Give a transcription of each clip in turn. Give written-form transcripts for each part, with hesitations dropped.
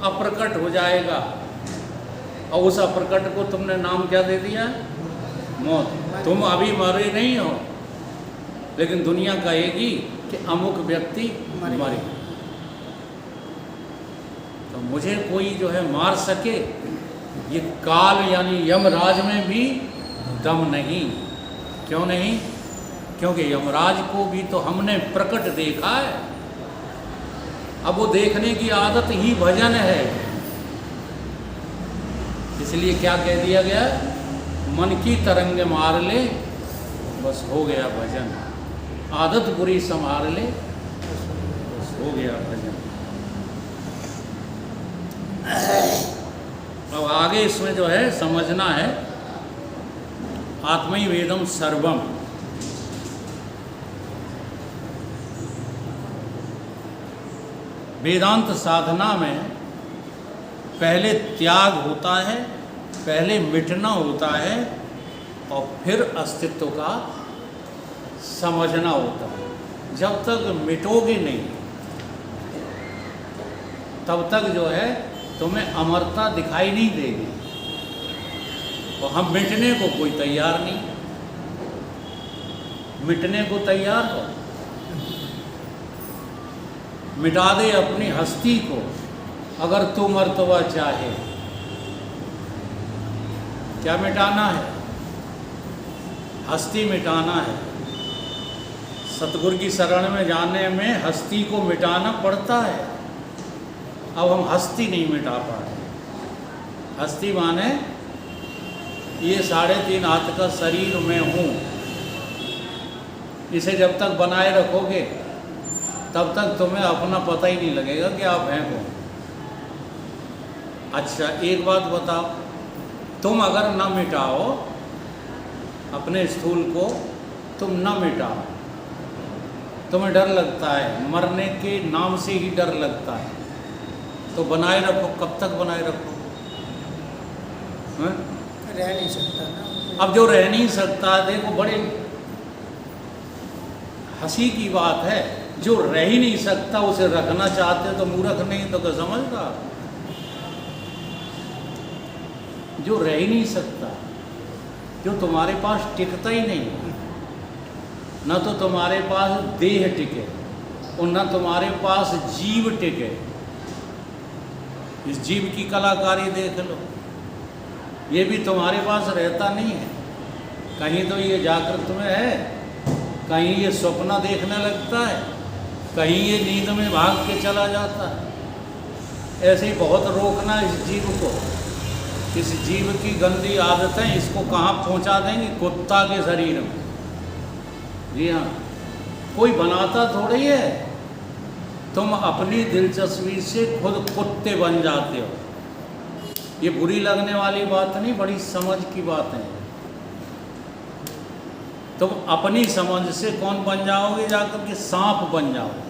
अप्रकट हो जाएगा। और उस अप्रकट को तुमने नाम क्या दे दिया? मौत। तुम अभी मरे नहीं हो, लेकिन दुनिया कहेगी कि अमुक व्यक्ति मरे। तो मुझे कोई जो है मार सके, ये काल यानी यमराज में भी दम नहीं। क्यों नहीं? क्योंकि यमराज को भी तो हमने प्रकट देखा है। अब वो देखने की आदत ही भजन है। इसलिए क्या कह दिया गया? मन की तरंग मार ले, बस हो गया भजन। आदत बुरी संभाल ले, बस हो गया भजन। अब आगे इसमें जो है समझना है, आत्मै वेदम सर्वम। वेदांत साधना में पहले त्याग होता है, पहले मिटना होता है, और फिर अस्तित्व का समझना होता है। जब तक मिटोगे नहीं, तब तक जो है तुम्हें अमरता दिखाई नहीं देगी। तो हम मिटने को कोई तैयार नहीं। मिटने को तैयार हो, मिटा दे अपनी हस्ती को, अगर तू मर्तबा चाहे। क्या मिटाना है? हस्ती मिटाना है। सतगुरु की शरण में जाने में हस्ती को मिटाना पड़ता है। अब हम हस्ती नहीं मिटा पा रहे। हस्ती माने ये 3.5 हाथ का शरीर में हूँ, इसे जब तक बनाए रखोगे तब तक तुम्हें अपना पता ही नहीं लगेगा कि आप हैं कौन। अच्छा एक बात बताओ, तुम अगर न मिटाओ अपने स्थूल को, तुम न मिटाओ, तुम्हें डर लगता है, मरने के नाम से ही डर लगता है, तो बनाए रखो। कब तक बनाए रखो? रह नहीं सकता ना। अब जो रह नहीं सकता, देखो बड़े हंसी की बात है, जो रह ही नहीं सकता उसे रखना चाहते तो मूर्ख नहीं तो क्या समझदार। जो रह ही नहीं सकता, जो तुम्हारे पास टिकता ही नहीं, न तो तुम्हारे पास देह टिके और न तुम्हारे पास जीव टिके। इस जीव की कलाकारी देख लो, ये भी तुम्हारे पास रहता नहीं है। कहीं तो ये जागृत में है, कहीं ये स्वप्न देखने लगता है, कहीं ये नींद में भाग के चला जाता है। ऐसे ही बहुत रोकना इस जीव को। इस जीव की गंदी आदतें इसको कहाँ पहुँचा देंगी? कुत्ता के शरीर में। जी हाँ, कोई बनाता थोड़ी है, तुम अपनी दिलचस्पी से खुद कुत्ते बन जाते हो। ये बुरी लगने वाली बात नहीं, बड़ी समझ की बात है। तुम अपनी समझ से कौन बन जाओगे? जाकर के सांप बन जाओगे।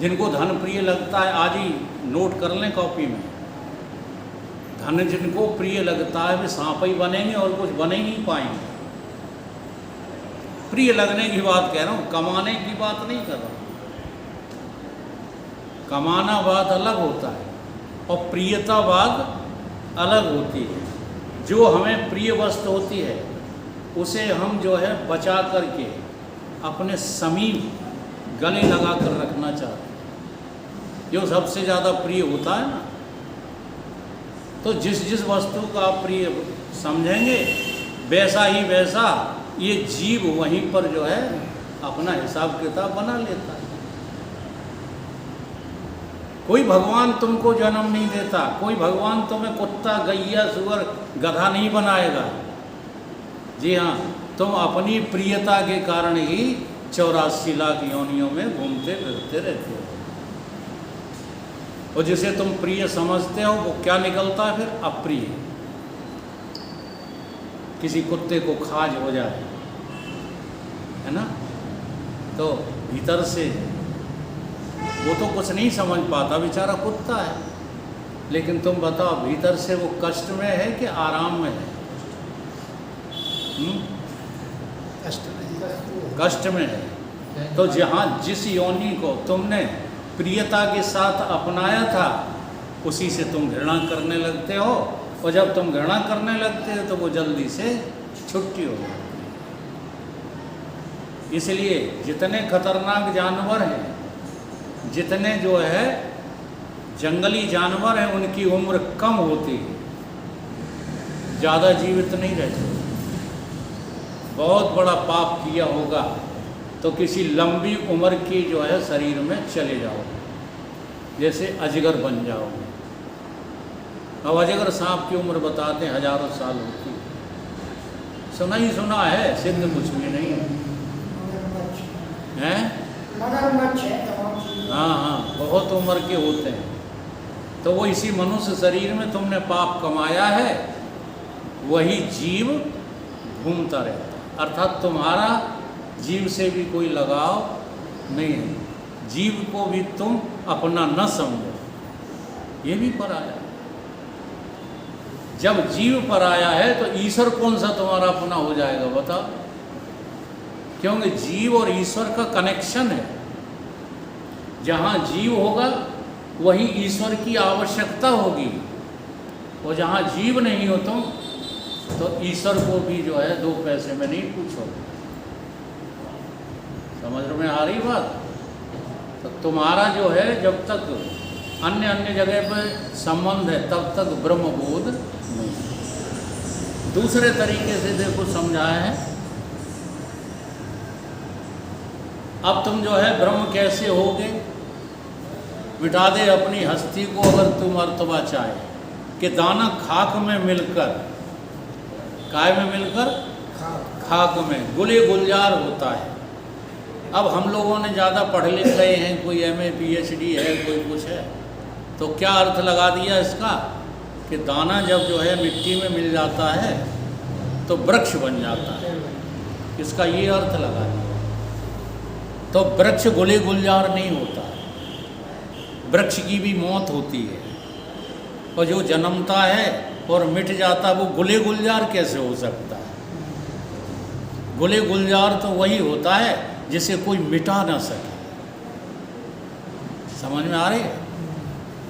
जिनको धन प्रिय लगता है, आज ही नोट कर लें कॉपी में, धन जिनको प्रिय लगता है वे सांप ही बनेंगे और कुछ बने ही नहीं पाएंगे। प्रिय लगने की बात कह रहा हूँ, कमाने की बात नहीं कर रहा। कमाना बात अलग होता है और प्रियता बात अलग होती है। जो हमें प्रिय वस्तु होती है उसे हम जो है बचा करके अपने समीप गले लगा कर रखना चाहते हैं। जो सबसे ज़्यादा प्रिय होता है ना, तो जिस जिस वस्तु का आप प्रिय समझेंगे वैसा ही वैसा ये जीव वहीं पर जो है अपना हिसाब किताब बना लेता है। कोई भगवान तुमको जन्म नहीं देता, कोई भगवान तुम्हें कुत्ता गैया सुअर गधा नहीं बनाएगा। जी हाँ, तुम अपनी प्रियता के कारण ही 84 लाख योनियों में घूमते फिरते रहते हो। और जिसे तुम प्रिय समझते हो वो क्या निकलता है फिर? अप्रिय। किसी कुत्ते को खाज हो जाए, है ना, तो भीतर से वो तो कुछ नहीं समझ पाता, बेचारा कुत्ता है, लेकिन तुम बताओ भीतर से वो कष्ट में है कि आराम में है? कष्ट में है। तो जहाँ जिस योनि को तुमने प्रियता के साथ अपनाया था, उसी से तुम घृणा करने लगते हो, और जब तुम घृणा करने लगते हो तो वो जल्दी से छुट्टी हो जाती है। इसलिए जितने खतरनाक जानवर हैं, जितने जो है जंगली जानवर हैं, उनकी उम्र कम होती है, ज़्यादा जीवित नहीं रहते। बहुत बड़ा पाप किया होगा तो किसी लंबी उम्र की जो है शरीर में चले जाओगे, जैसे अजगर बन जाओगे। अब अजगर सांप की उम्र बताते हैं हजारों साल होती है, सुना ही सुना है, सिद्ध कुछ भी नहीं है। हैं? हाँ हाँ, बहुत उम्र के होते हैं। तो वो इसी मनुष्य शरीर में तुमने पाप कमाया है, वही जीव घूमता रहता है। अर्थात तुम्हारा जीव से भी कोई लगाव नहीं है, जीव को भी तुम अपना न समझो, ये भी पराया। जब जीव पराया है तो ईश्वर कौन सा तुम्हारा अपना हो जाएगा बताओ? क्योंकि जीव और ईश्वर का कनेक्शन है। जहाँ जीव होगा वहीं ईश्वर की आवश्यकता होगी, और जहाँ जीव नहीं हो तुम तो ईश्वर को भी जो है दो पैसे में नहीं पूछोगे। समझ में आ रही बात? तो तुम्हारा जो है जब तक अन्य अन्य जगह पर संबंध है तब तक ब्रह्मबोध नहीं। दूसरे तरीके से देखो समझाया है। अब तुम जो है ब्रह्म कैसे होगे? मिटा दे अपनी हस्ती को अगर तुम अर्तवा चाहे कि दाना खाक में मिलकर, काय में मिलकर, खाक में गुले गुलजार होता है। अब हम लोगों ने ज़्यादा पढ़ लिख गए हैं, कोई MA PhD है, कोई कुछ है, तो क्या अर्थ लगा दिया इसका कि दाना जब जो है मिट्टी में मिल जाता है तो वृक्ष बन जाता है, इसका ये अर्थ लगा दिया। तो वृक्ष गुले गुलजार नहीं होता, वृक्ष की भी मौत होती है, और जो जन्मता है और मिट जाता है वो गुले गुलजार कैसे हो सकता है? गुले गुलजार तो वही होता है जिसे कोई मिटा ना सके। समझ में आ रही है?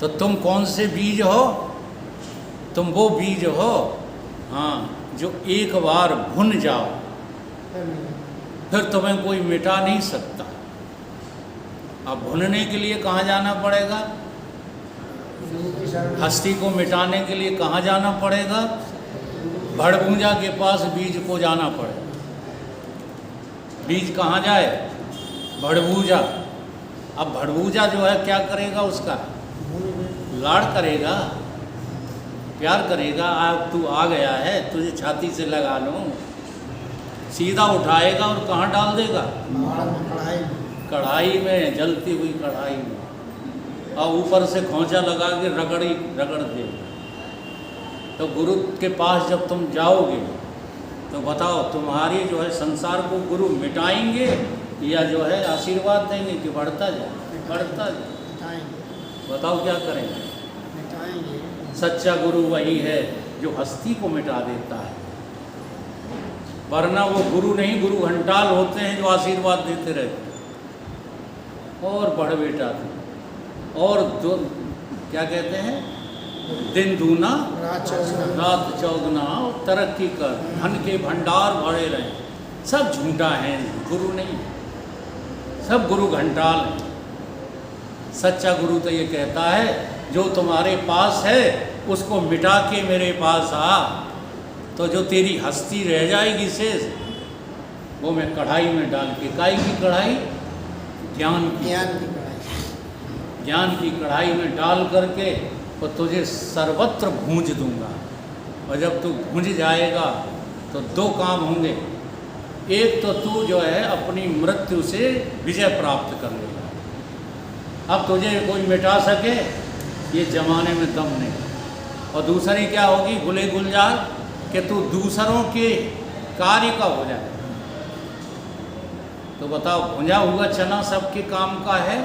तो तुम कौन से बीज हो? तुम वो बीज हो, हाँ, जो एक बार भुन जाओ फिर तुम्हें कोई मिटा नहीं सकता। अब भुनने के लिए कहाँ जाना पड़ेगा? हस्ती को मिटाने के लिए कहाँ जाना पड़ेगा? भड़भूजा के पास बीज को जाना पड़ेगा। बीज कहाँ जाए? भड़भूजा। अब भड़भूजा जो है क्या करेगा? उसका लाड़ करेगा, प्यार करेगा। अब तू आ गया है, तुझे छाती से लगा लूँ, सीधा उठाएगा और कहाँ डाल देगा? कढ़ाई में, जलती हुई कढ़ाई में, और ऊपर से खोंचा लगा के रगड़ देगा। तो गुरु के पास जब तुम जाओगे तो बताओ तुम्हारी जो है संसार को गुरु मिटाएंगे या जो है आशीर्वाद देंगे कि बढ़ता जाए, बढ़ता जाए? बताओ क्या करेंगे? सच्चा गुरु वही है जो हस्ती को मिटा देता है, वरना वो गुरु नहीं, गुरु घंटाल होते हैं जो आशीर्वाद देते रहते हैं और बढ़ बेटा और जो क्या कहते हैं, दिन दूना रात चौगुना, तरक्की कर, धन के भंडार भरे रहे। सब झूठा है, गुरु नहीं, सब गुरु घंटाल है। सच्चा गुरु तो ये कहता है जो तुम्हारे पास है उसको मिटा के मेरे पास आ, तो जो तेरी हस्ती रह जाएगी शेष वो मैं कढ़ाई में डाल के, काई की कढ़ाई? ज्ञान की कढ़ाई में डाल करके और तुझे सर्वत्र भूंज दूंगा। और जब तू भूंज जाएगा तो दो काम होंगे। एक तो तू जो है अपनी मृत्यु से विजय प्राप्त कर लेगा। अब तुझे कोई मिटा सके ये जमाने में दम नहीं। और दूसरी क्या होगी? गुले गुलजार, कि तू दूसरों के कार्य का हो जाए। तो बताओ, भुंजा हुआ चना सबके काम का है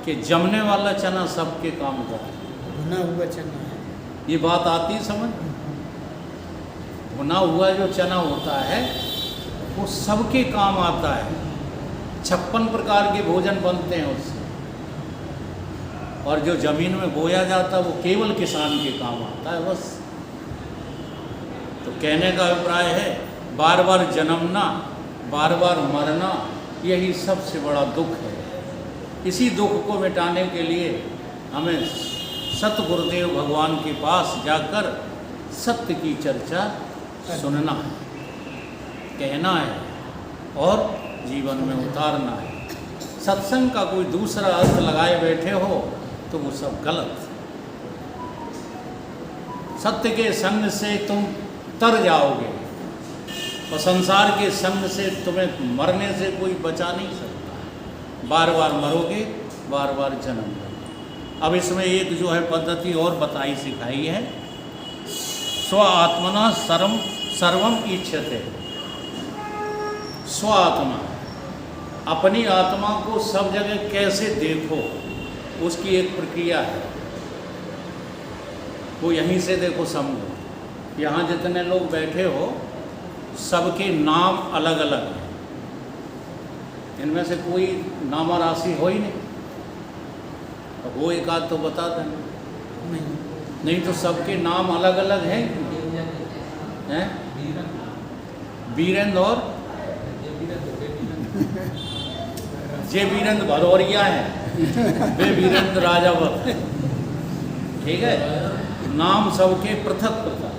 कि जमने वाला चना सबके काम का है? भुना हुआ चना है। ये बात आती समझ? भुना हुआ जो चना होता है वो सबके काम आता है। 56 प्रकार के भोजन बनते हैं उससे। और जो ज़मीन में बोया जाता है वो केवल किसान के काम आता है बस। तो कहने का अभिप्राय है बार बार जन्मना, बार बार मरना, यही सबसे बड़ा दुख है। इसी दुख को मिटाने के लिए हमें सतगुरुदेव भगवान के पास जाकर सत्य की चर्चा सुनना है, कहना है और जीवन में उतारना है। सत्संग का कोई दूसरा अर्थ लगाए बैठे हो तो वो सब गलत। सत्य के संग से तुम तर जाओगे और संसार के संग से तुम्हें मरने से कोई बचा नहीं सकता। बार बार मरोगे, बार बार जन्म लोगे। अब इसमें एक जो है पद्धति और बताई सिखाई है, स्व आत्मना सर्वम इच्छते। स्व आत्मा, अपनी आत्मा को सब जगह कैसे देखो, उसकी एक प्रक्रिया है। वो यहीं से देखो, समझो। यहाँ जितने लोग बैठे हो सबके नाम अलग अलग हैं। इनमें से कोई नामा राशि हो ही नहीं, वो एक आध तो बता देना। नहीं तो सबके नाम अलग अलग हैं कि हैं? वीरेंद्र और जे वीरेंद्र भदौरिया हैं, वे वीरेंद्र राजावत। ठीक है, नाम सबके पृथक पृथक।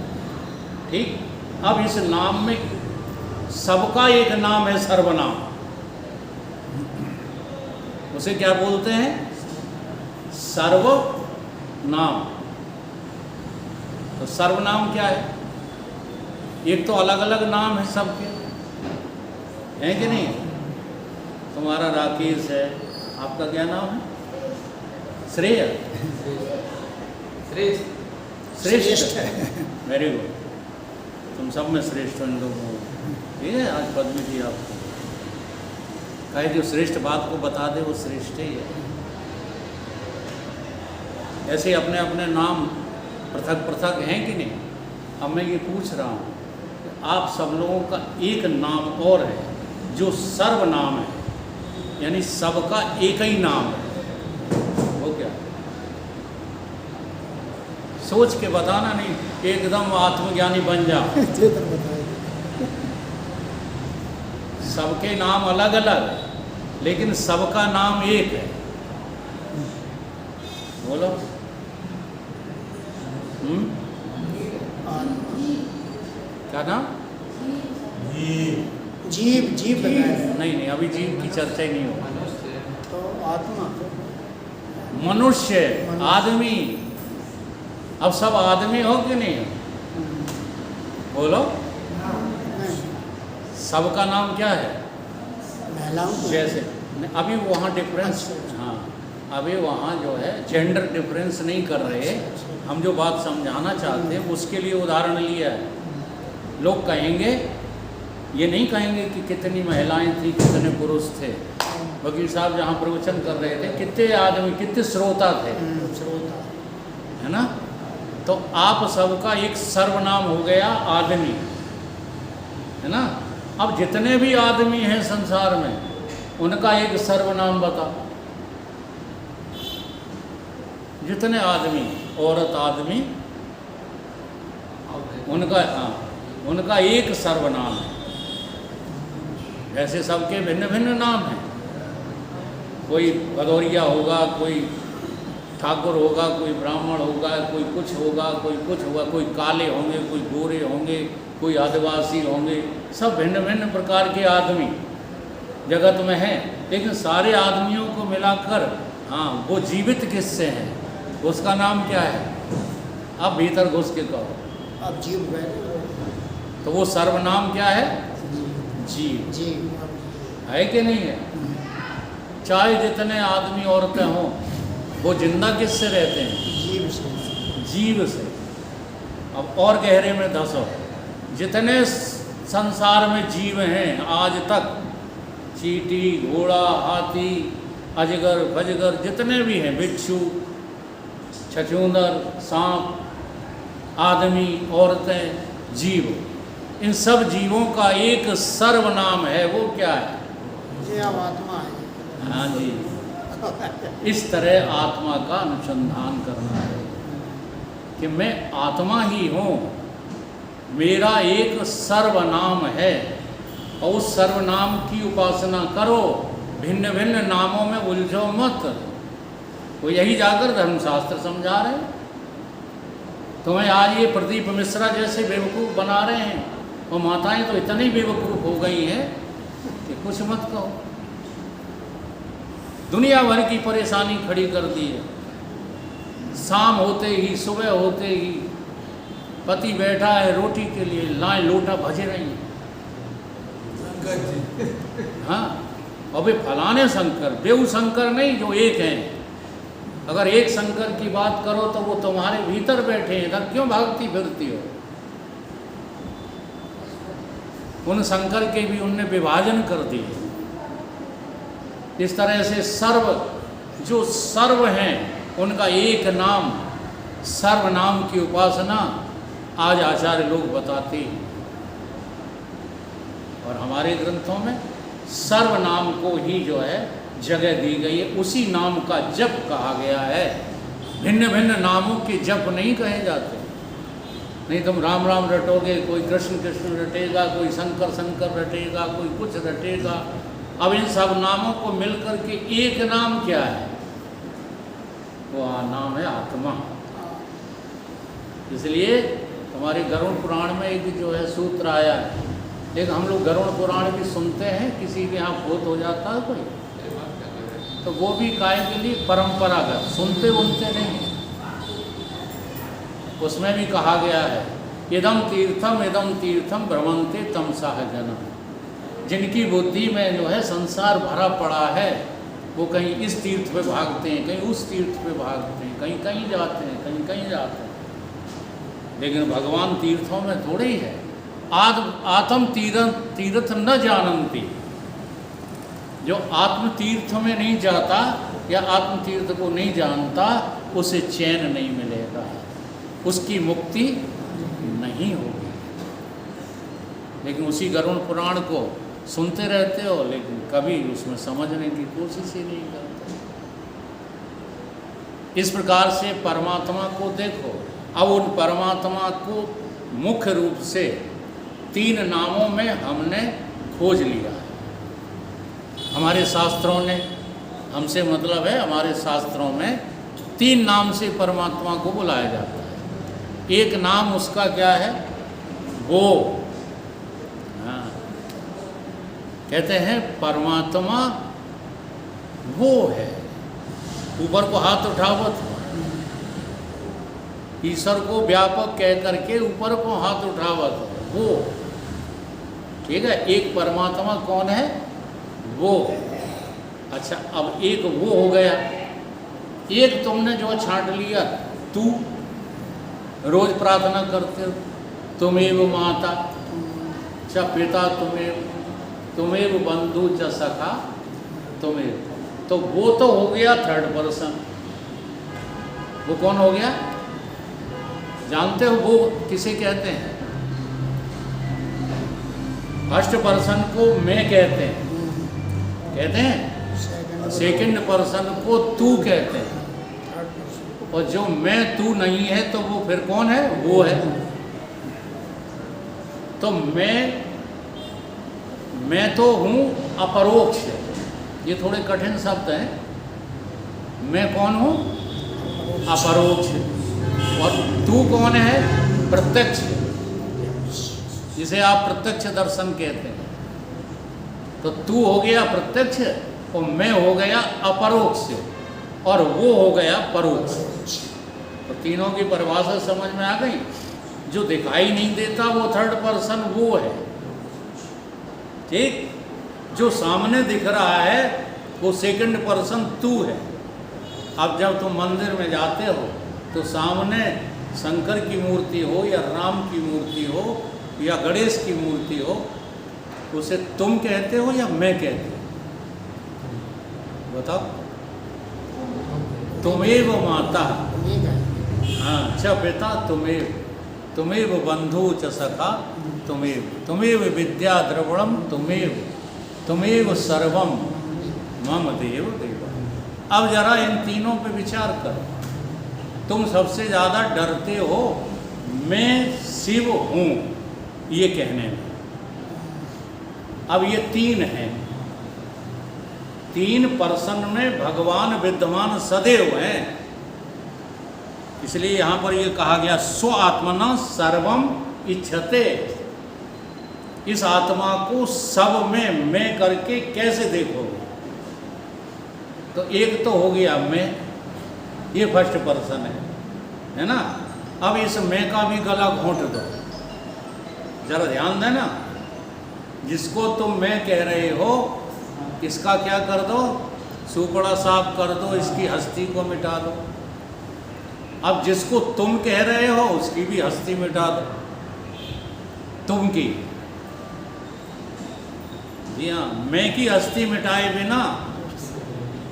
ठीक, अब इस नाम में सबका एक नाम है सर्वनाम। उसे क्या बोलते हैं? सर्वनाम। तो सर्वनाम क्या है? एक तो अलग अलग नाम है सबके, हैं कि नहीं? तुम्हारा राकेश है, आपका क्या नाम है? श्रेय, श्रेष्ठ। वेरी गुड, तुम सब में श्रेष्ठ हो इन लोगों में। ठीक है, आज पद्मी जी आपको कहे जो श्रेष्ठ बात को बता दे वो श्रेष्ठ ही है। ऐसे अपने अपने नाम पृथक पृथक हैं कि नहीं? अब मैं ये पूछ रहा हूँ, आप सब लोगों का एक नाम और है जो सर्वनाम है, यानी सबका एक ही नाम है। वो क्या? सोच के बताना, नहीं एकदम आत्मज्ञानी बन जा। सबके नाम अलग अलग लेकिन सबका नाम एक है। बोलो। क्या नाम? जीव बताया। नहीं, अभी जीव की चर्चा ही नहीं हो। तो आत्मा, मनुष्य, आदमी। अब सब आदमी हो कि नहीं? बोलो। सबका नाम क्या है? महिलाओं जैसे अभी वहाँ डिफरेंस, हाँ अभी वहाँ जो है जेंडर डिफरेंस नहीं कर रहे। हम जो बात समझाना चाहते हैं उसके लिए उदाहरण लिया है। लोग कहेंगे, ये नहीं कहेंगे कि कितनी महिलाएं थी, कितने पुरुष थे। वकील साहब जहाँ प्रवचन कर रहे थे, कितने आदमी, कितने श्रोता थे, है ना? तो आप सबका एक सर्वनाम हो गया आदमी, है ना? अब जितने भी आदमी हैं संसार में, उनका एक सर्वनाम बता। जितने आदमी, औरत आदमी, उनका, हाँ, उनका एक सर्वनाम है। ऐसे सबके भिन्न भिन्न नाम हैं। कोई भदौरिया होगा, कोई ठाकुर होगा, कोई ब्राह्मण होगा, कोई कुछ होगा, कोई कुछ होगा, कोई काले होंगे, कोई गोरे होंगे, कोई आदिवासी होंगे। सब भिन्न भिन्न प्रकार के आदमी जगत में हैं, लेकिन सारे आदमियों को मिलाकर, हाँ, वो जीवित किससे हैं? उसका नाम क्या है? अब भीतर घुस के कहो। अब जीव गए तो वो सर्वनाम क्या है? जीव है कि नहीं है? चाहे जितने आदमी औरतें हों, वो जिंदा किससे रहते हैं? जीव से। अब और गहरे में धंसो। जितने संसार में जीव हैं आज तक, चींटी, घोड़ा, हाथी, अजगर, बजगर, जितने भी हैं, बिच्छू, छछूंदर, सांप, आदमी, औरतें, जीव, इन सब जीवों का एक सर्वनाम है। वो क्या है? आत्मा है। हाँ जी, इस तरह आत्मा का अनुसंधान करना है कि मैं आत्मा ही हूँ, मेरा एक सर्वनाम है और उस सर्वनाम की उपासना करो, भिन्न भिन्न नामों में उलझो मत। वो यही जाकर धर्मशास्त्र समझा रहे हैं। तुम्हें आज ये प्रदीप मिश्रा जैसे बेवकूफ़ बना रहे हैं और माताएं तो इतनी बेवकूफ़ हो गई हैं कि कुछ मत कहो। दुनिया भर की परेशानी खड़ी कर दी है। शाम होते ही, सुबह होते ही पति बैठा है रोटी के लिए, लाए लोटा भजे रही है। हाँ, और वे फलाने शंकर, बेऊ शंकर नहीं जो एक हैं। अगर एक शंकर की बात करो तो वो तुम्हारे भीतर बैठे हैं, इधर क्यों भागती फिरती हो? उन शंकर के भी उनने विभाजन कर दिए। इस तरह से सर्व, जो सर्व हैं उनका एक नाम, सर्वनाम की उपासना आज आचार्य लोग बताते हैं। और हमारे ग्रंथों में सर्वनाम को ही जो है जगह दी गई है, उसी नाम का जप कहा गया है। भिन्न भिन्न नामों के जप नहीं कहे जाते। नहीं तुम राम राम रटोगे, कोई कृष्ण कृष्ण रटेगा, कोई शंकर शंकर रटेगा, कोई कुछ रटेगा। अब इन सब नामों को मिलकर के एक नाम क्या है? वो नाम है आत्मा। इसलिए हमारे गरुड़ पुराण में एक जो है सूत्र आया है। लेकिन हम लोग गरुड़ पुराण भी सुनते हैं, किसी के यहाँ फोत हो जाता है कोई तो वो भी काय के लिए परंपरागत सुनते उनते नहीं। उसमें भी कहा गया है इदम तीर्थम भ्रमंते तमसाह जनम। जिनकी बुद्धि में जो है संसार भरा पड़ा है वो कहीं इस तीर्थ पे भागते हैं, कहीं उस तीर्थ पे भागते हैं, कहीं कहीं जाते हैं, कहीं कहीं जाते हैं। लेकिन भगवान तीर्थों में थोड़े ही है। आत्म तीर्थ न जानती, जो आत्म तीर्थ में नहीं जाता या आत्म तीर्थ को नहीं जानता उसे चैन नहीं मिलेगा, उसकी मुक्ति नहीं होगी। लेकिन उसी गरुड़ पुराण को सुनते रहते हो लेकिन कभी उसमें समझने की कोशिश ही नहीं करते। इस प्रकार से परमात्मा को देखो। अब उन परमात्मा को मुख्य रूप से 3 नामों में हमने खोज लिया है। हमारे शास्त्रों ने, हमसे मतलब है हमारे शास्त्रों में 3 नाम से परमात्मा को बुलाया जाता है। एक नाम उसका क्या है? वो, हाँ, कहते हैं परमात्मा वो है। ऊपर को हाथ उठावत, ईश्वर को व्यापक कह करके ऊपर को हाथ उठावत वो, ठीक है। एक परमात्मा कौन है? वो। अच्छा, अब एक वो हो गया। एक तुमने जो छांट लिया, तू रोज प्रार्थना करते हो तुमेव माता च पिता तुमेव बंधु च सखा तुमेव, तो वो तो हो गया थर्ड पर्सन। वो कौन हो गया? जानते हो वो किसे कहते हैं? फर्स्ट पर्सन को मैं कहते हैं, सेकंड पर्सन को तू कहते हैं। और जो मैं तू नहीं है तो वो फिर कौन है? वो है। तो मैं तो हूँ अपरोक्ष। ये थोड़े कठिन शब्द हैं। मैं कौन हूँ? अपरोक्ष। और तू कौन है? प्रत्यक्ष, जिसे आप प्रत्यक्ष दर्शन कहते हैं। तो तू हो गया प्रत्यक्ष और मैं हो गया अपरोक्ष और वो हो गया परोक्ष। तो तीनों की परिभाषा समझ में आ गई। जो दिखाई नहीं देता वो थर्ड पर्सन वो है, ठीक। जो सामने दिख रहा है वो सेकंड पर्सन तू है। अब जब तुम मंदिर में जाते हो तो सामने शंकर की मूर्ति हो या राम की मूर्ति हो या गणेश की मूर्ति हो, उसे तुम कहते हो या मैं कहते हो? बताओ। तुमेव माता, हाँ, च पिता तुमेव बंधु च सखा तुमेव विद्या द्रविणम तुमेव सर्वम मम देव देव। अब जरा इन तीनों पे विचार करो। तुम सबसे ज़्यादा डरते हो मैं शिव हूँ ये कहने में। अब ये तीन हैं, तीन पर्सन में भगवान विद्यमान सदैव हैं। इसलिए यहाँ पर ये कहा गया स्व आत्मना सर्वम इच्छते। इस आत्मा को सब में मैं करके कैसे देखोगे? तो एक तो हो गया मैं, ये फर्स्ट पर्सन है ना। अब इस मैं का भी गला घोंट दो, जरा ध्यान देना। जिसको तुम मैं कह रहे हो इसका क्या कर दो? सुपड़ा साफ कर दो, इसकी हस्ती को मिटा दो। अब जिसको तुम कह रहे हो उसकी भी हस्ती मिटा दो, तुम की। जी हाँ, मैं की हस्ती मिटाए बिना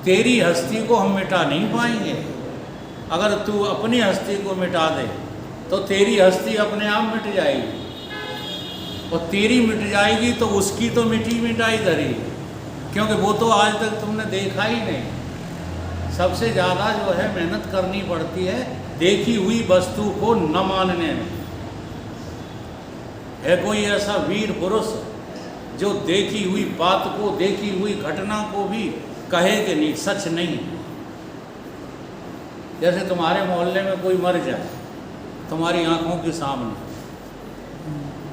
तेरी हस्ती को हम मिटा नहीं पाएंगे। अगर तू अपनी हस्ती को मिटा दे तो तेरी हस्ती अपने आप मिट जाएगी, और तेरी मिट जाएगी तो उसकी तो मिटाई धरी, क्योंकि वो तो आज तक तुमने देखा ही नहीं। सबसे ज़्यादा जो है मेहनत करनी पड़ती है देखी हुई वस्तु को न मानने में। है कोई ऐसा वीर पुरुष जो देखी हुई बात को, देखी हुई घटना को भी कहे कि नहीं सच नहीं? जैसे तुम्हारे मोहल्ले में कोई मर जाए तुम्हारी आंखों के सामने,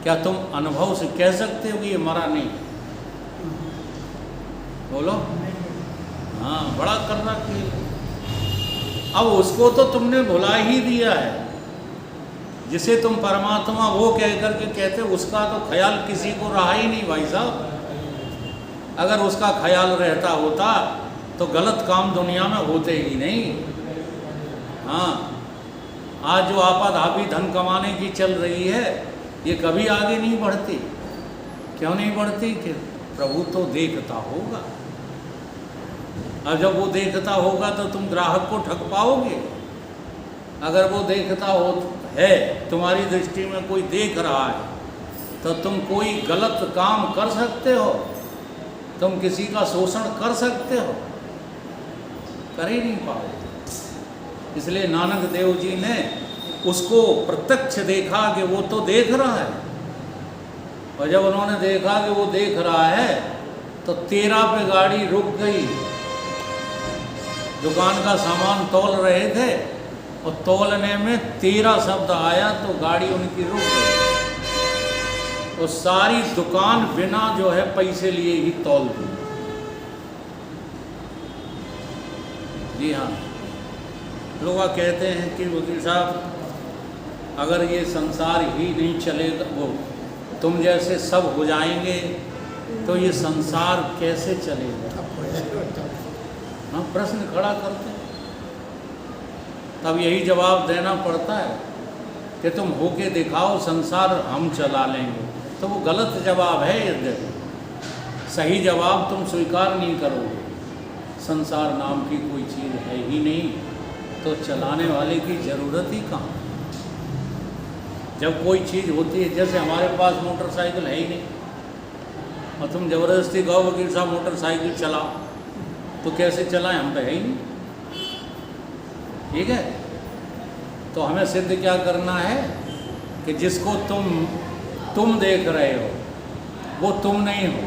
क्या तुम अनुभव से कह सकते हो कि ये मरा नहीं? बोलो। हाँ, बड़ा करना कि अब उसको तो तुमने भुला ही दिया है। जिसे तुम परमात्मा वो कह करके कहते, उसका तो ख्याल किसी को रहा ही नहीं भाई साहब। अगर उसका ख्याल रहता होता तो गलत काम दुनिया में होते ही नहीं। हाँ, आज जो आपाधापी धन कमाने की चल रही है ये कभी आगे नहीं बढ़ती। क्यों नहीं बढ़ती? कि प्रभु तो देखता होगा। अब जब वो देखता होगा तो तुम ग्राहक को ठग पाओगे? अगर वो देखता है, तुम्हारी दृष्टि में कोई देख रहा है, तो तुम कोई गलत काम कर सकते हो? तुम किसी का शोषण कर सकते हो? कर ही नहीं पाओगे। इसलिए नानक देव जी ने उसको प्रत्यक्ष देखा कि वो तो देख रहा है, और जब उन्होंने देखा कि वो देख रहा है तो 13 पे गाड़ी रुक गई। दुकान का सामान तौल रहे थे और तौलने में 13 शब्द आया तो गाड़ी उनकी रुक गई, और सारी दुकान बिना जो है पैसे लिए ही तौल दी। जी हाँ, लोग कहते हैं कि वकील साहब अगर ये संसार ही नहीं चलेगा, वो तुम जैसे सब हो जाएंगे तो ये संसार कैसे चलेगा? हाँ, प्रश्न खड़ा करते हैं। तब यही जवाब देना पड़ता है कि तुम होके दिखाओ संसार हम चला लेंगे। तो वो गलत जवाब है। यद्यपि सही जवाब तुम स्वीकार नहीं करोगे। संसार नाम की कोई चीज़ है ही नहीं, तो चलाने वाले की ज़रूरत ही कहाँ? जब कोई चीज़ होती है, जैसे हमारे पास मोटरसाइकिल है ही नहीं और तुम ज़बरदस्ती कहो वकील साहब मोटरसाइकिल चलाओ, तो कैसे चलाएं? हम तो है ही नहीं। ठीक है, तो हमें सिद्ध क्या करना है कि जिसको तुम देख रहे हो वो तुम नहीं हो।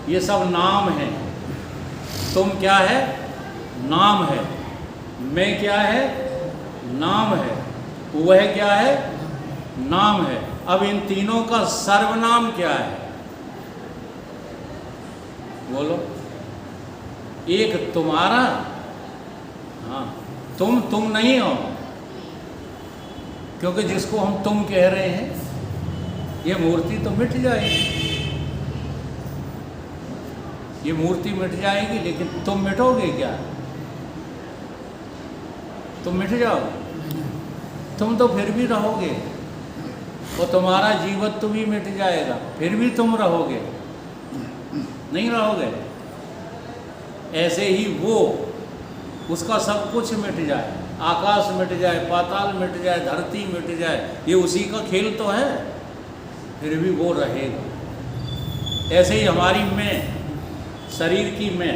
ये सब नाम है। तुम क्या है? नाम है। मैं क्या है? नाम है। वह क्या है? नाम है। अब इन तीनों का सर्वनाम क्या है? बोलो। एक तुम्हारा, हाँ, तुम नहीं हो, क्योंकि जिसको हम तुम कह रहे हैं ये मूर्ति तो मिट जाएगी। ये मूर्ति मिट जाएगी, लेकिन तुम मिटोगे क्या? तुम मिट जाओगे? तुम तो फिर भी रहोगे, और तुम्हारा जीवत्व भी मिट जाएगा, फिर भी तुम रहोगे, नहीं रहोगे। ऐसे ही वो, उसका सब कुछ मिट जाए, आकाश मिट जाए, पाताल मिट जाए, धरती मिट जाए, ये उसी का खेल तो है, फिर भी वो रहेगा। ऐसे ही हमारी मैं, शरीर की मैं,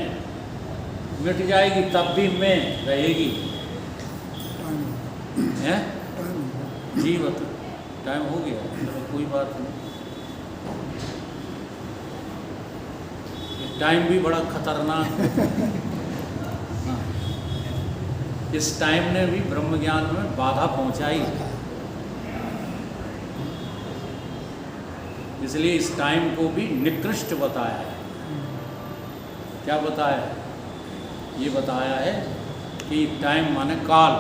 मिट जाएगी तब भी मैं रहेगी। हैं जी बता, टाइम हो गया, चलो कोई बात नहीं। ये टाइम भी बड़ा खतरनाक है। हाँ। इस टाइम ने भी ब्रह्म ज्ञान में बाधा पहुंचाई, इसलिए इस टाइम को भी निकृष्ट बताया है। क्या बताया है? ये बताया है कि टाइम माने काल,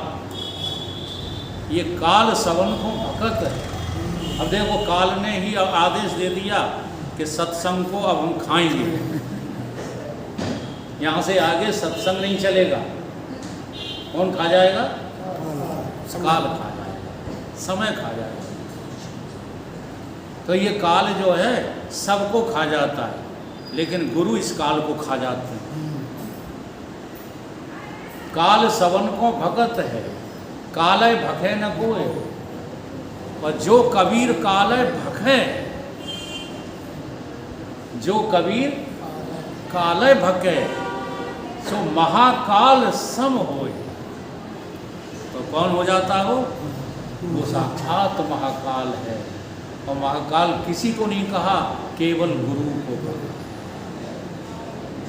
ये काल सवन को भगत है। अब देखो, काल ने ही आदेश दे दिया कि सत्संग को अब हम खाएंगे, यहाँ से आगे सत्संग नहीं चलेगा। कौन खा जाएगा? काल खा जाएगा, समय खा जाएगा। तो ये काल जो है सबको खा जाता है, लेकिन गुरु इस काल को खा जाते हैं। काल सवन को भगत है, कालय भखे न कोय। और जो कबीर कालय भखे, जो कबीर कालय भके, सो महाकाल सम होय। तो कौन हो जाता हो? वो साक्षात महाकाल है। और महाकाल किसी को नहीं कहा, केवल गुरु को कहा।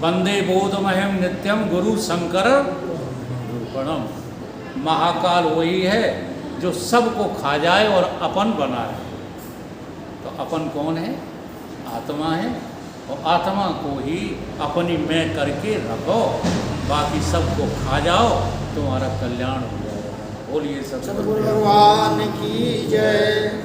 वंदे बोधमहम नित्यम गुरु शंकर रूपणम। महाकाल वही है जो सबको खा जाए और अपन बनाए। तो अपन कौन है? आत्मा है। और आत्मा को ही अपनी मैं करके रखो, बाकी सबको खा जाओ, तुम्हारा कल्याण हो जाएगा। बोलिए सब सद्गुरु भगवान की जय।